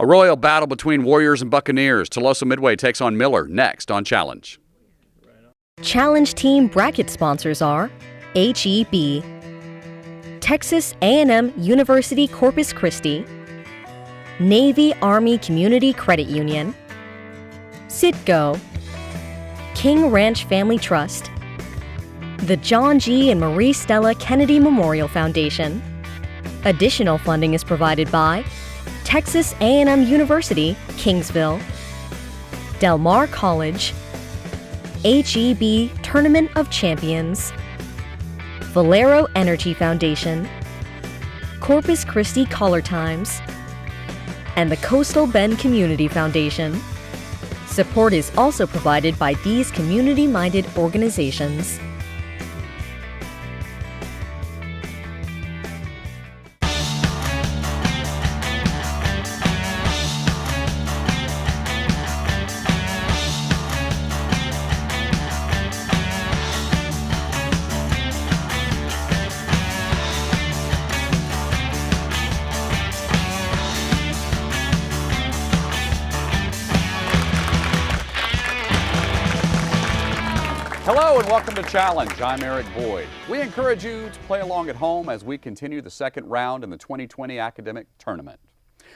A royal battle between Warriors and Buccaneers. TULOSO Midway takes on Miller next on Challenge. Challenge Team bracket sponsors are HEB, Texas A&M University Corpus Christi, Navy Army Community Credit Union, Citgo, King Ranch Family Trust, the John G. and Marie Stella Kennedy Memorial Foundation. Additional funding is provided by Texas A&M University, Kingsville, Del Mar College, HEB Tournament of Champions, Valero Energy Foundation, Corpus Christi Caller Times, and the Coastal Bend Community Foundation. Support is also provided by these community-minded organizations. Hello and welcome to Challenge. I'm Eric Boyd. We encourage you to play along at home as we continue the second round in the 2020 academic tournament.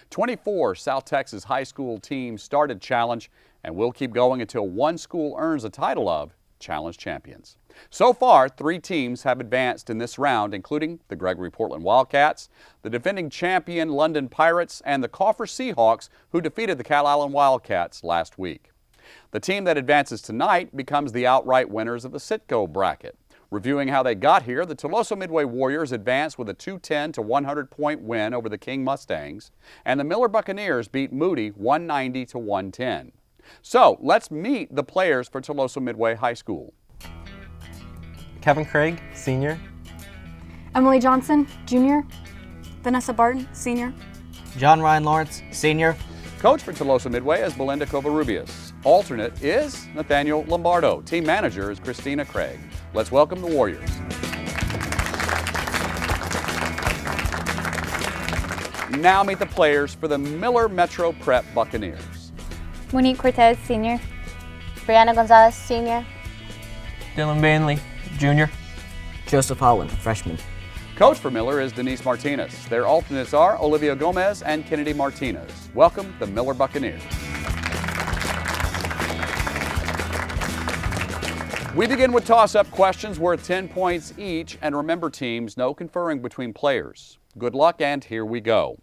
24 South Texas high school teams started Challenge, and we'll keep going until one school earns the title of Challenge Champions. So far, 3 teams have advanced in this round, including the Gregory Portland Wildcats, the defending champion London Pirates, and the Coffer Seahawks, who defeated the Cal Island Wildcats last week. The team that advances tonight becomes the outright winners of the Citgo bracket. Reviewing how they got here, the TULOSO Midway Warriors advanced with a 210 to 100 point win over the King Mustangs, and the Miller Buccaneers beat Moody 190 to 110. So let's meet the players for TULOSO Midway High School. Kevin Craig, senior. Emily Johnson, junior. Vanessa Barton, senior. John Ryan Lawrence, senior. Coach for TULOSO Midway is Belinda Covarrubias. Alternate is Nathaniel Lombardo. Team manager is Christina Craig. Let's welcome the Warriors. Now meet the players for the Miller Metro Prep Buccaneers. Monique Cortez, senior. Brianna Gonzalez, senior. Dylan Bainley, junior. Joseph Holland, freshman. Coach for Miller is Denise Martinez. Their alternates are Olivia Gomez and Kennedy Martinez. Welcome the Miller Buccaneers. We begin with toss-up questions worth 10 points each, and remember teams, no conferring between players. Good luck, and here we go.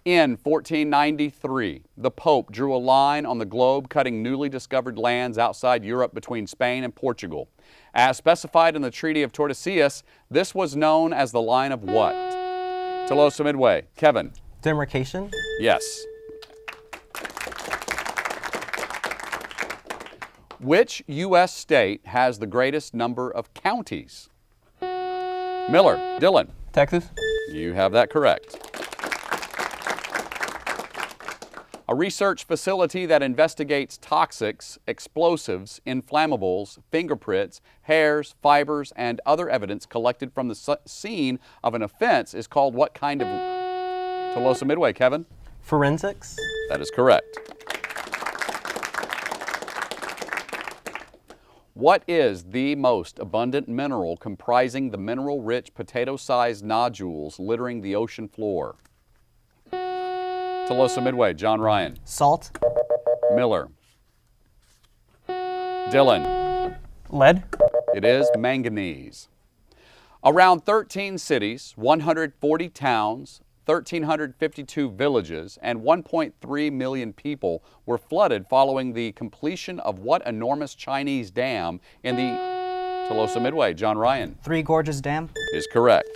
In 1493, the Pope drew a line on the globe cutting newly discovered lands outside Europe between Spain and Portugal. As specified in the Treaty of Tordesillas, this was known as the line of what? TULOSO Midway. Kevin. Demarcation. Yes. Which U.S. state has the greatest number of counties? Miller. Dylan. Texas. You have that correct. A research facility that investigates toxics, explosives, inflammables, fingerprints, hairs, fibers, and other evidence collected from the scene of an offense is called what kind of... TULOSO Midway, Kevin? Forensics. That is correct. What is the most abundant mineral comprising the mineral-rich potato-sized nodules littering the ocean floor? TULOSO Midway, John Ryan. Salt. Miller. Dylan. Lead. It is manganese. Around 13 cities, 140 towns, 1,352 villages, and 1.3 million people were flooded following the completion of what enormous Chinese dam in the TULOSO Midway? John Ryan. Three Gorges Dam. Is correct.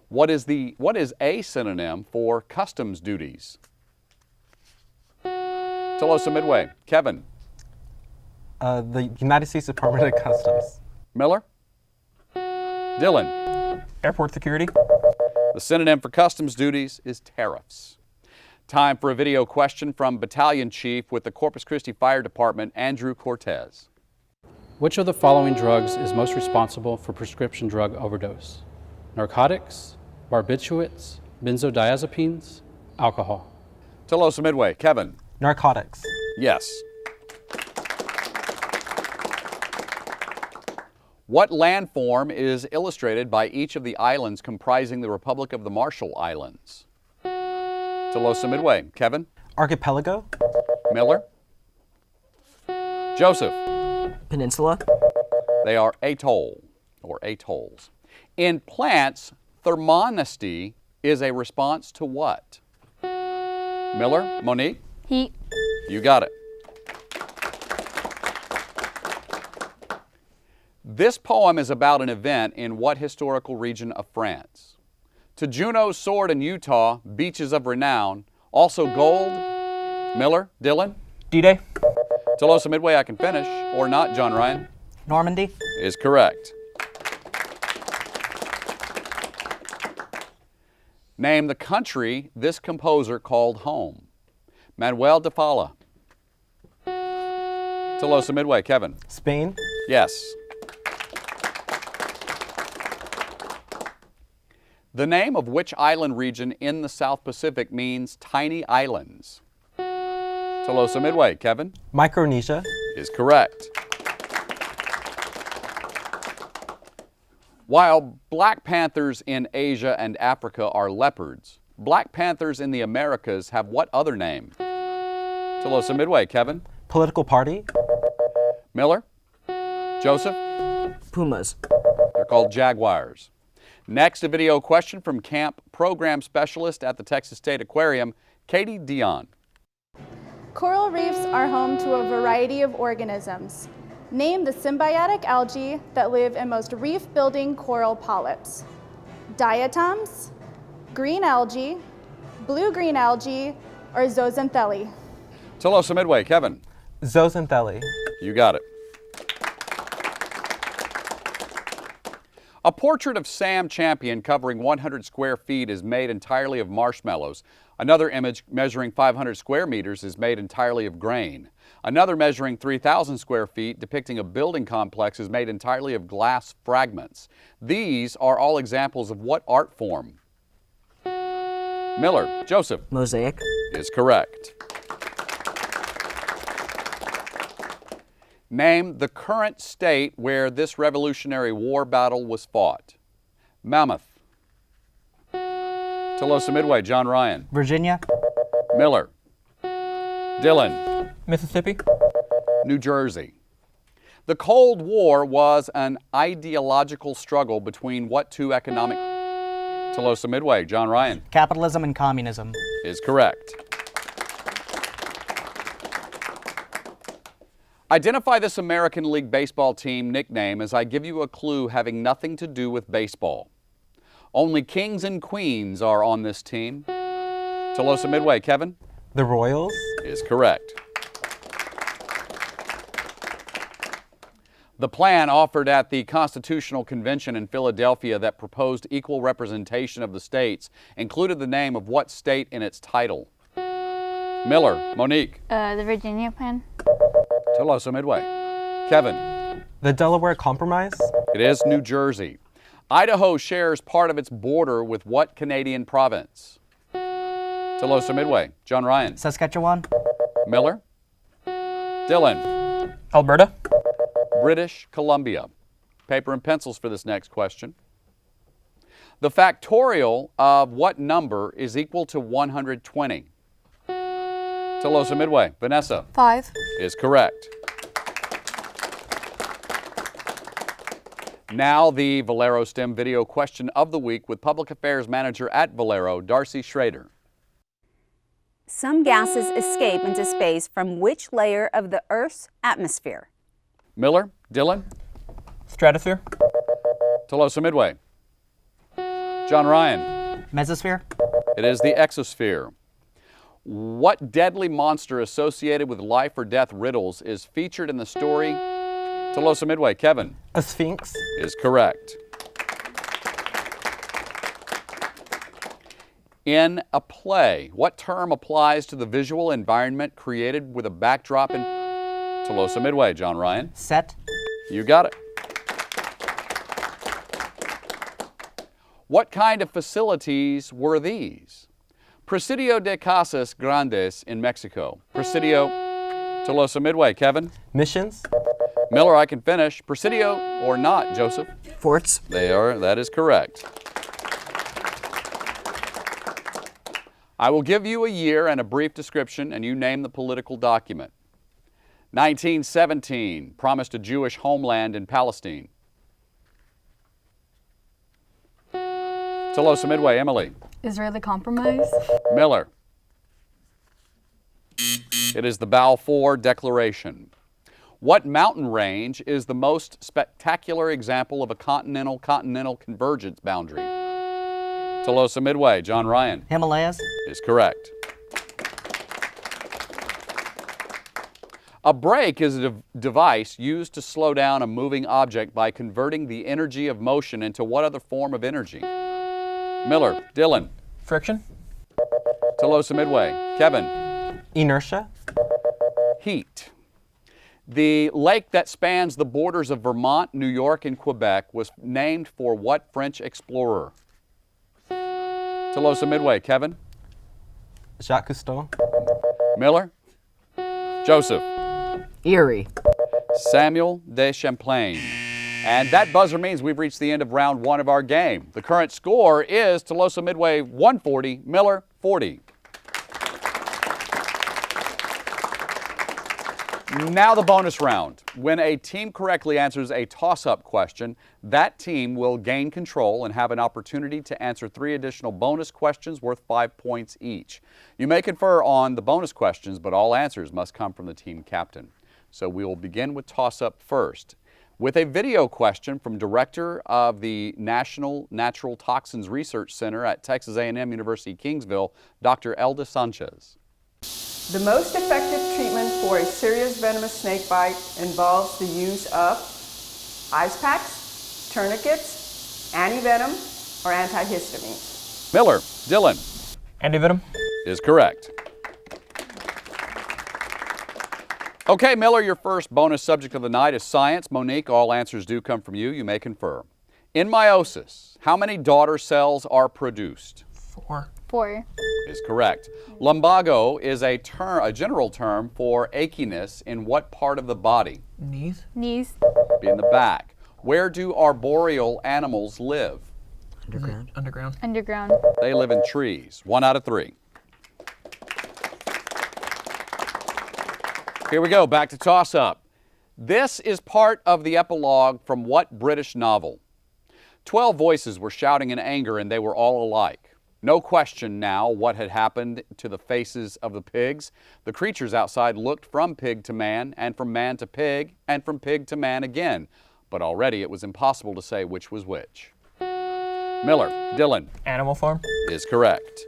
What is a synonym for customs duties? TULOSO Midway. Kevin. The United States Department of Customs. Miller. Dylan. Airport security. The synonym for customs duties is tariffs. Time for a video question from Battalion Chief with the Corpus Christi Fire Department, Andrew Cortez. Which of the following drugs is most responsible for prescription drug overdose? Narcotics, barbiturates, benzodiazepines, alcohol. Tuloso Midway, Kevin. Narcotics. Yes. What landform is illustrated by each of the islands comprising the Republic of the Marshall Islands? Tuloso Midway, Kevin. Archipelago. Miller. Joseph. Peninsula. They are atoll or atolls. In plants, thermonesty is a response to what? Miller, Monique? Heat. You got it. This poem is about an event in what historical region of France? To Juno's sword in Utah, beaches of renown, also gold. Miller, Dylan? D-Day. Tuloso Midway, I can finish, or not, John Ryan? Normandy. Is correct. Name the country this composer called home. Manuel de Falla. Tuloso Midway, Kevin. Spain. Yes. The name of which island region in the South Pacific means tiny islands? Tuloso Midway, Kevin. Micronesia. Is correct. While black panthers in Asia and Africa are leopards, black panthers in the Americas have what other name? Tuloso Midway, Kevin. Political party. Miller. Joseph. Pumas. They're called jaguars. Next, a video question from Camp Program Specialist at the Texas State Aquarium, Katie Dion. Coral reefs are home to a variety of organisms. Name the symbiotic algae that live in most reef-building coral polyps. Diatoms, green algae, blue-green algae, or zooxanthellae. Tuloso Midway, Kevin. Zooxanthellae. You got it. A portrait of Sam Champion covering 100 square feet is made entirely of marshmallows. Another image measuring 500 square meters is made entirely of grain. Another measuring 3,000 square feet depicting a building complex is made entirely of glass fragments. These are all examples of what art form? Miller, Joseph. Mosaic. Is correct. Name the current state where this Revolutionary War battle was fought. Mammoth. Tuloso Midway, John Ryan. Virginia. Miller. Dylan. Mississippi. New Jersey. The Cold War was an ideological struggle between what two economic... Tuloso Midway, John Ryan. Capitalism and communism. Is correct. Identify this American League Baseball team nickname as I give you a clue having nothing to do with baseball. Only kings and queens are on this team. Tuloso Midway, Kevin. The Royals. Is correct. The plan offered at the Constitutional Convention in Philadelphia that proposed equal representation of the states included the name of what state in its title? Miller, Monique. The Virginia plan. Tuloso Midway. Kevin. The Delaware Compromise. It is New Jersey. Idaho shares part of its border with what Canadian province? Tuloso Midway. John Ryan. Saskatchewan. Miller. Dylan. Alberta. British Columbia. Paper and pencils for this next question. The factorial of what number is equal to 120? Tuloso Midway. Vanessa. 5. Is correct. Now the Valero STEM video question of the week with Public Affairs Manager at Valero, Darcy Schrader. Some gases escape into space from which layer of the Earth's atmosphere? Miller, Dylan. Stratosphere. Tuloso Midway. John Ryan. Mesosphere. It is the exosphere. What deadly monster associated with life or death riddles is featured in the story? Tuloso Midway, Kevin. A Sphinx. Is correct. In a play, what term applies to the visual environment created with a backdrop in Tuloso Midway, John Ryan? Set. You got it. What kind of facilities were these? Presidio de Casas Grandes in Mexico. Presidio, TULOSO Midway. Kevin? Missions. Miller, I can finish. Presidio or not, Joseph? Forts. They are, that is correct. I will give you a year and a brief description, and you name the political document. 1917, promised a Jewish homeland in Palestine. TULOSO Midway, Emily. Israeli Compromise. Miller. It is the Balfour Declaration. What mountain range is the most spectacular example of a continental-continental convergence boundary? TULOSO Midway, John Ryan. Himalayas. Is correct. A brake is a device used to slow down a moving object by converting the energy of motion into what other form of energy? Miller. Dylan. Friction. TULOSO Midway. Kevin. Inertia. Heat. The lake that spans the borders of Vermont, New York, and Quebec was named for what French explorer? TULOSO Midway. Kevin. Jacques Cousteau. Miller. Joseph. Erie. Samuel de Champlain. And that buzzer means we've reached the end of round one of our game. The current score is TULOSO Midway 140, Miller 40. Now the bonus round. When a team correctly answers a toss-up question, that team will gain control and have an opportunity to answer 3 additional bonus questions worth 5 points each. You may confer on the bonus questions, but all answers must come from the team captain. So we will begin with toss-up first, with a video question from Director of the National Natural Toxins Research Center at Texas A&M University Kingsville, Dr. Elda Sanchez. The most effective treatment for a serious venomous snake bite involves the use of ice packs, tourniquets, antivenom, or antihistamines. Miller. Dylan. Antivenom. Is correct. Okay, Miller, your first bonus subject of the night is science. Monique, all answers do come from you. You may confer. In meiosis, how many daughter cells are produced? 4. 4. Is correct. Lumbago is a general term for achiness in what part of the body? Knees. Knees. Be in the back. Where do arboreal animals live? Underground. Underground. Underground. They live in trees. 1 out of 3. Here we go, back to toss-up. This is part of the epilogue from what British novel? 12 voices were shouting in anger and they were all alike. No question now what had happened to the faces of the pigs. The creatures outside looked from pig to man, and from man to pig, and from pig to man again. But already it was impossible to say which was which. Miller. Dylan. Animal Farm. Is correct.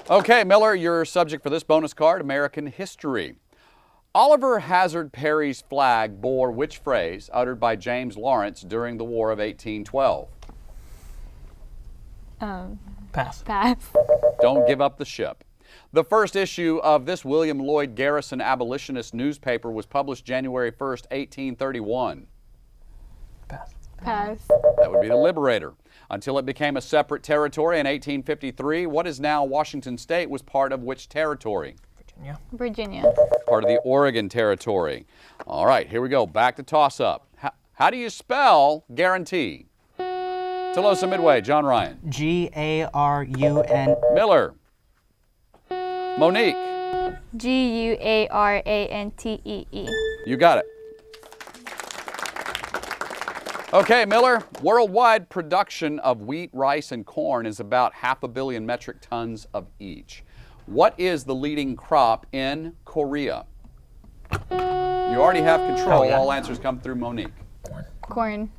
Okay, Miller, your subject for this bonus card, American history. Oliver Hazard Perry's flag bore which phrase uttered by James Lawrence during the War of 1812? Pass. Pass. Don't give up the ship. The first issue of this William Lloyd Garrison abolitionist newspaper was published January 1st, 1831. Pass. Pass. That would be the Liberator. Until it became a separate territory in 1853, what is now Washington State was part of which territory? Virginia. Virginia. Part of the Oregon Territory. All right, here we go. Back to toss-up. How do you spell guarantee? TULOSO Midway, John Ryan. G-A-R-U-N. Miller. Monique. G-U-A-R-A-N-T-E-E. You got it. Okay, Miller, worldwide production of wheat, rice, and corn is about 500 million metric tons of each. What is the leading crop in Korea? You already have control. Oh, yeah. All answers come through Monique. Corn.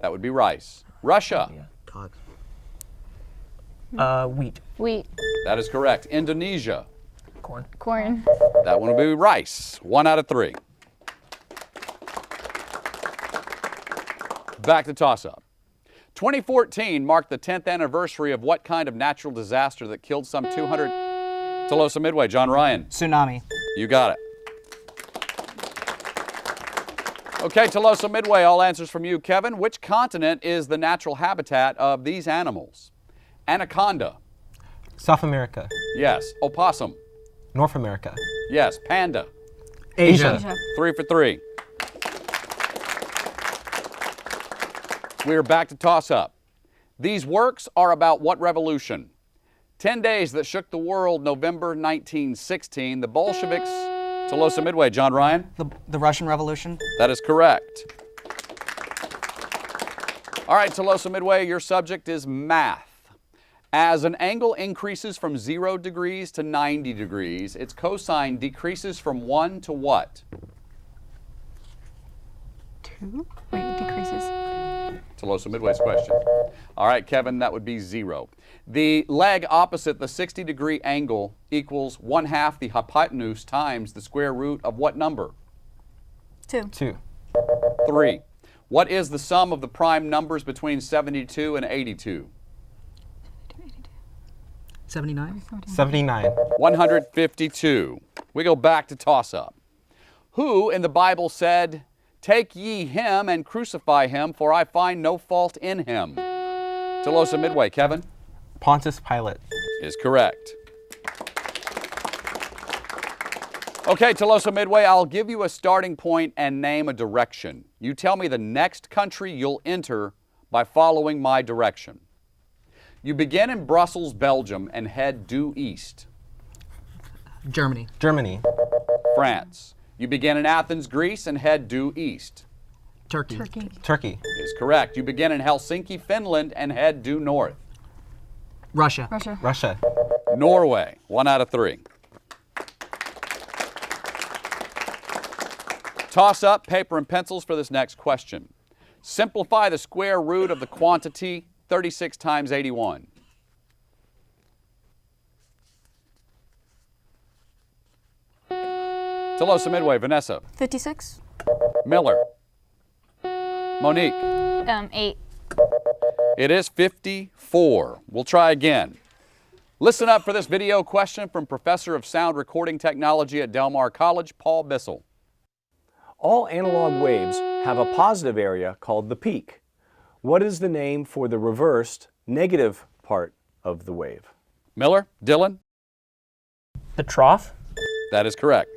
That would be rice. Russia. Dogs. Wheat. Wheat. That is correct. Indonesia. Corn. Corn. That one will be rice. 1 out of 3. Back to toss-up. 2014 marked the 10th anniversary of what kind of natural disaster that killed some 200... TULOSO Midway, John Ryan. Tsunami. You got it. Okay, TULOSO Midway, all answers from you. Kevin, which continent is the natural habitat of these animals? Anaconda. South America. Yes. Opossum. North America. Yes. Panda. Asia. 3 for 3. We are back to toss-up. These works are about what revolution? 10 Days That Shook the World, November 1916. The Bolsheviks. TULOSO Midway. John Ryan? The Russian Revolution. That is correct. All right, TULOSO Midway, your subject is math. As an angle increases from 0 degrees to 90 degrees, its cosine decreases from 1 to what? 2? Wait, it decreases. TULOSO Midway's question. All right, Kevin, that would be 0. The leg opposite the 60-degree angle equals 1/2 the hypotenuse times the square root of what number? 2. 2. 3. What is the sum of the prime numbers between 72 and 82? 79. 79. 152. We go back to toss-up. Who in the Bible said, "Take ye him and crucify him, for I find no fault in him"? TULOSO Midway. Kevin? Pontius Pilate. Is correct. Okay, TULOSO Midway, I'll give you a starting point and name a direction. You tell me the next country you'll enter by following my direction. You begin in Brussels, Belgium, and head due east. Germany. Germany. France. You begin in Athens, Greece, and head due east. Turkey. Turkey. Is correct. You begin in Helsinki, Finland, and head due north. Russia. Russia. Norway. 1 out of 3. Toss up paper and pencils for this next question. Simplify the square root of the quantity 36 times 81. TULOSO Midway. Vanessa. 56. Miller. Monique. 8. It is 54. We'll try again. Listen up for this video question from Professor of Sound Recording Technology at Del Mar College, Paul Bissell. All analog waves have a positive area called the peak. What is the name for the reversed negative part of the wave? Miller. Dylan. The trough? That is correct.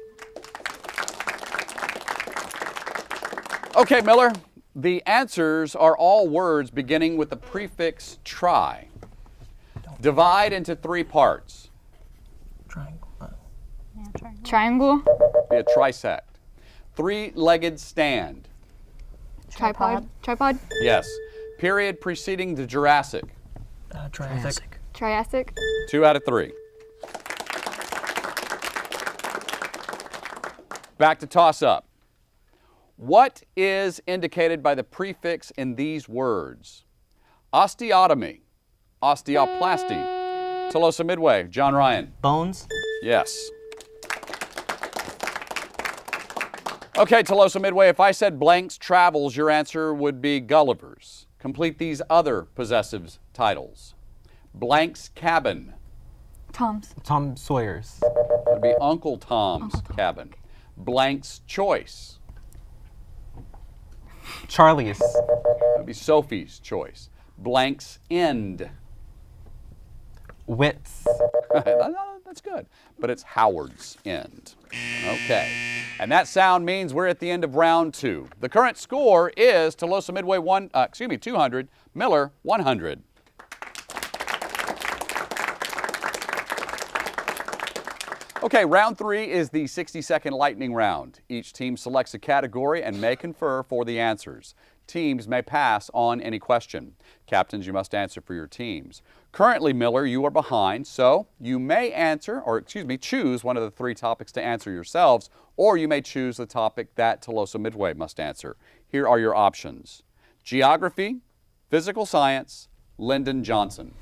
Okay, Miller. The answers are all words beginning with the prefix tri. Divide into 3 parts. Triangle. Be a trisect. 3-legged stand. Tripod. Tripod. Yes. Period preceding the Jurassic. Triassic. Triassic. 2 out of 3. Back to toss up. What is indicated by the prefix in these words? Osteotomy. Osteoplasty. TULOSO Midway. John Ryan. Bones. Yes. Okay, TULOSO Midway, if I said Blank's Travels, your answer would be Gulliver's. Complete these other possessive titles. Blank's Cabin. Tom's. Tom Sawyer's. That would be Uncle Tom's Cabin. Blank's Choice. Charlie's. That would be Sophie's Choice. Blank's End. Wits. That's good. But it's Howard's End. Okay. And that sound means we're at the end of round 2. The current score is TULOSO Midway 200, Miller 100. Okay, round 3 is the 60-second lightning round. Each team selects a category and may confer for the answers. Teams may pass on any question. Captains, you must answer for your teams. Currently, Miller, you are behind, so you may choose one of the 3 topics to answer yourselves, or you may choose the topic that TULOSO Midway must answer. Here are your options. Geography, physical science, Lyndon Johnson.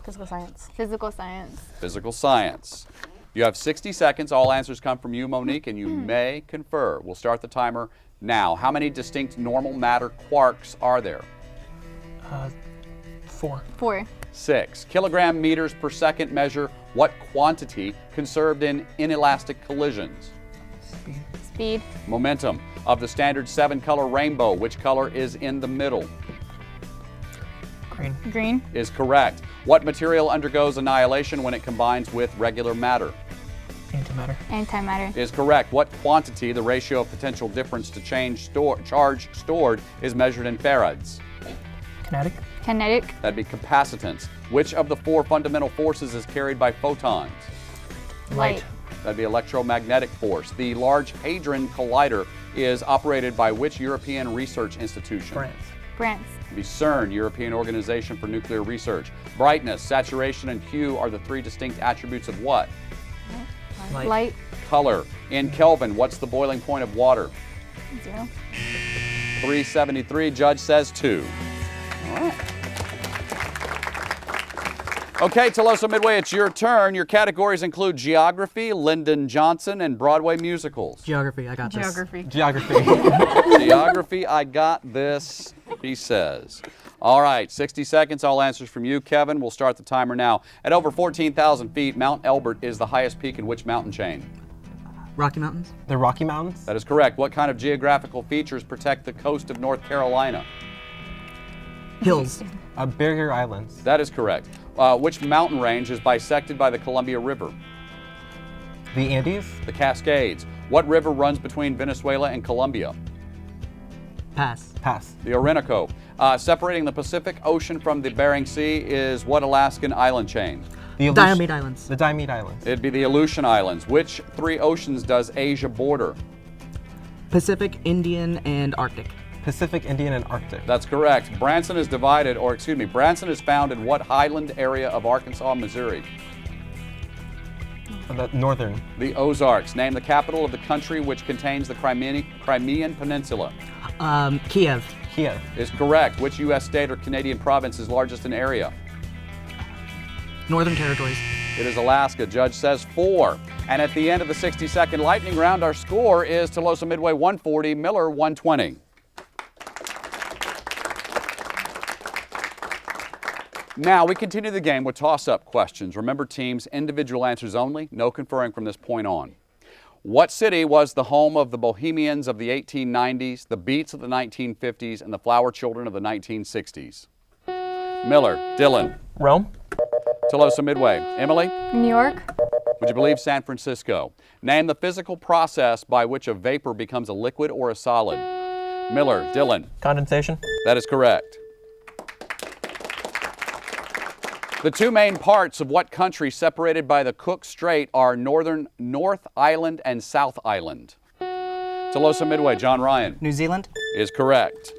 Physical science. Physical science. Physical science. You have 60 seconds. All answers come from you, Monique, and you may confer. We'll start the timer now. How many distinct normal matter quarks are there? 4. 4. 6. Kilogram meters per second measure what quantity conserved in inelastic collisions? Speed. Momentum. Of the standard 7-color rainbow, which color is in the middle? Green. Green. Is correct. What material undergoes annihilation when it combines with regular matter? Antimatter. Antimatter. Is correct. What quantity, the ratio of potential difference to charge stored, is measured in farads? Kinetic. Kinetic. That'd be capacitance. Which of the 4 fundamental forces is carried by photons? Light. That'd be electromagnetic force. The Large Hadron Collider is operated by which European research institution? France. France. It'd be CERN, European Organization for Nuclear Research. Brightness, saturation, and hue are the 3 distinct attributes of what? Light. Light. Color. In Kelvin, what's the boiling point of water? 0. 373. Judge says 2. All right. Okay, Tuloso Midway, it's your turn. Your categories include geography, Lyndon Johnson, and Broadway musicals. Geography, I got this. Geography. Geography. Geography, I got this, he says. All right, 60 seconds, all answers from you. Kevin, we'll start the timer now. At over 14,000 feet, Mount Elbert is the highest peak in which mountain chain? Rocky Mountains? The Rocky Mountains. That is correct. What kind of geographical features protect the coast of North Carolina? Hills. Barrier Islands. That is correct. Which mountain range is bisected by the Columbia River? The Andes. The Cascades. What river runs between Venezuela and Colombia? Pass. Pass. The Orinoco. Separating the Pacific Ocean from the Bering Sea is what Alaskan island chain? The Diomede Islands. The Diomede Islands. It'd be the Aleutian Islands. Which 3 oceans does Asia border? Pacific, Indian, and Arctic. Pacific, Indian, and Arctic. That's correct. Branson is Branson is found in what highland area of Arkansas, Missouri? The northern. The Ozarks. Name the capital of the country which contains the Crimean Peninsula. Kiev. Kiev. Is correct. Which U.S. state or Canadian province is largest in area? Northern Territories. It is Alaska. Judge says 4. And at the end of the 60-second lightning round, our score is Tuloso Midway 140, Miller 120. Now, we continue the game with toss-up questions. Remember, teams, individual answers only, no conferring from this point on. What city was the home of the Bohemians of the 1890s, the Beats of the 1950s, and the Flower Children of the 1960s? Miller, Dylan. Rome. Tuloso Midway. Emily? New York. Would you believe San Francisco? Name the physical process by which a vapor becomes a liquid or a solid. Miller, Dylan. Condensation. That is correct. The 2 main parts of what country separated by the Cook Strait are North Island and South Island? Tuloso Midway, John Ryan. New Zealand. Is correct.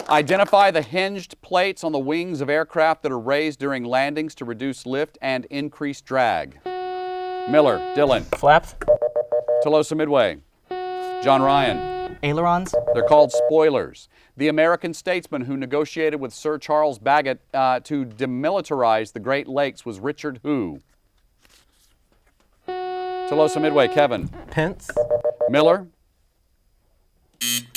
Identify the hinged plates on the wings of aircraft that are raised during landings to reduce lift and increase drag. Miller, Dylan. Flaps. Tuloso Midway, John Ryan. Ailerons. They're called spoilers. The American statesman who negotiated with Sir Charles Bagot to demilitarize the Great Lakes was Richard who? Tuloso Midway, Kevin. Pence. Miller.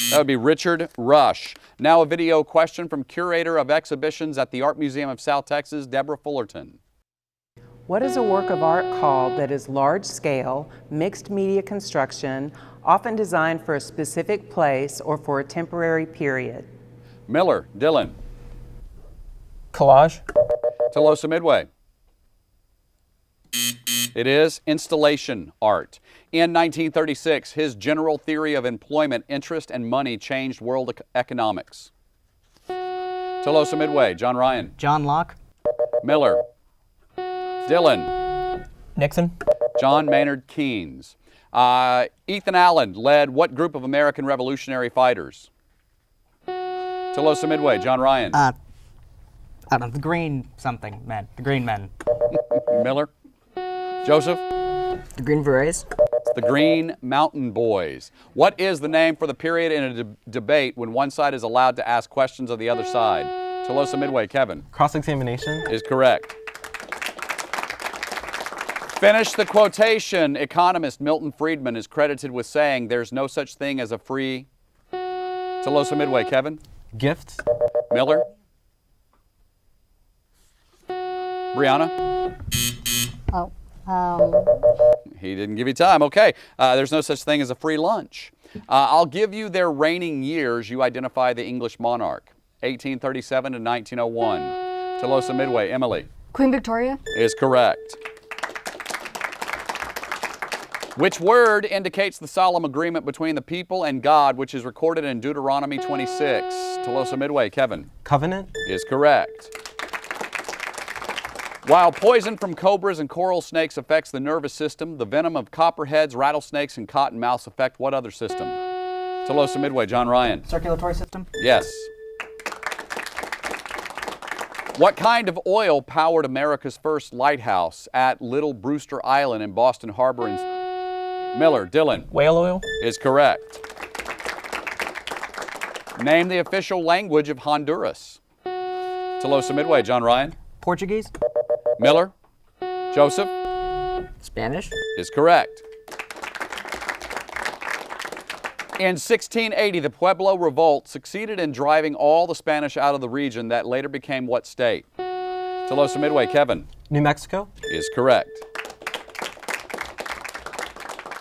That would be Richard Rush. Now a video question from curator of exhibitions at the Art Museum of South Texas, Deborah Fullerton. What is a work of art called that is large-scale, mixed-media construction, often designed for a specific place or for a temporary period? Miller, Dylan. Collage. Tuloso Midway. It is installation art. In 1936, his general theory of employment, interest, and money changed world economics. Tuloso Midway, John Ryan. John Locke. Miller. Dylan. Nixon. John Maynard Keynes. Ethan Allen led what group of American Revolutionary fighters? Tuloso Midway, John Ryan. I don't know, the Green something men. The Green Men. Miller. Joseph. The Green Berets. The Green Mountain Boys. What is the name for the period in a debate when one side is allowed to ask questions of the other side? Tuloso Midway, Kevin. Cross-examination. Is correct. Finish the quotation. Economist Milton Friedman is credited with saying there's no such thing as a free... Tuloso Midway, Kevin. Gift. Miller. Brianna. Oh, He didn't give you time. Okay, there's no such thing as a free lunch. I'll give you their reigning years. You identify the English monarch. 1837 to 1901. TULOSO Midway, Emily. Queen Victoria. Is correct. Which word indicates the solemn agreement between the people and God, which is recorded in Deuteronomy 26? TULOSO Midway, Kevin. Covenant. Is correct. While poison from cobras and coral snakes affects the nervous system, the venom of copperheads, rattlesnakes, and cottonmouths affect what other system? TULOSO Midway, John Ryan. Circulatory system? Yes. What kind of oil powered America's first lighthouse at Little Brewster Island in Boston Harbor? Miller, Dylan. Whale oil. Is correct. Name the official language of Honduras. TULOSO Midway, John Ryan. Portuguese. Miller. Joseph. Spanish. Is correct. In 1680, the Pueblo Revolt succeeded in driving all the Spanish out of the region that later became what state? TULOSO Midway, Kevin. New Mexico. Is correct.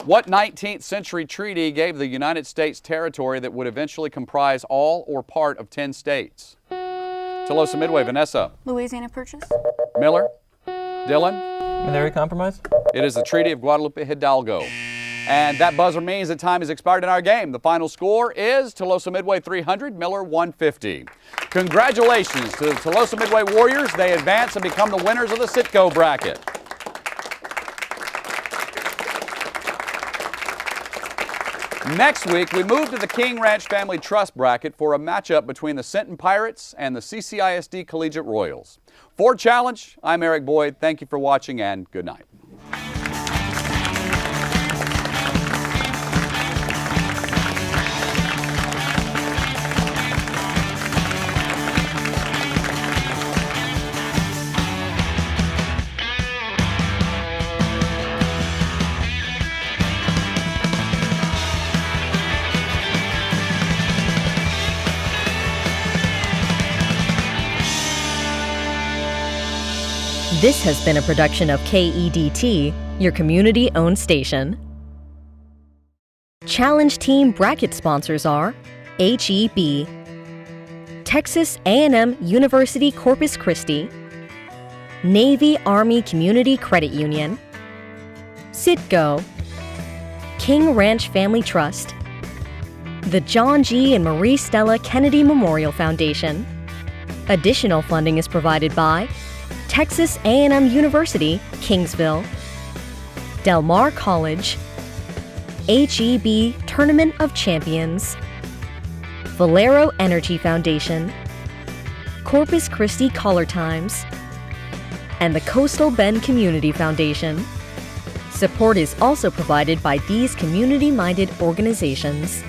What 19th century treaty gave the United States territory that would eventually comprise all or part of 10 states? TULOSO Midway, Vanessa. Louisiana Purchase. Miller. Dylan. Missouri Compromise. It is the Treaty of Guadalupe Hidalgo. And that buzzer means that time has expired in our game. The final score is TULOSO Midway 300, Miller 150. Congratulations to the TULOSO Midway Warriors. They advance and become the winners of the Citgo bracket. Next week, we move to the King Ranch Family Trust bracket for a matchup between the Sinton Pirates and the CCISD Collegiate Royals. For Challenge, I'm Eric Boyd. Thank you for watching and good night. This has been a production of KEDT, your community-owned station. Challenge Team bracket sponsors are HEB, Texas A&M University Corpus Christi, Navy Army Community Credit Union, Citgo, King Ranch Family Trust, the John G. and Marie Stella Kennedy Memorial Foundation. Additional funding is provided by Texas A&M University, Kingsville, Del Mar College, HEB Tournament of Champions, Valero Energy Foundation, Corpus Christi Caller Times, and the Coastal Bend Community Foundation. Support is also provided by these community-minded organizations.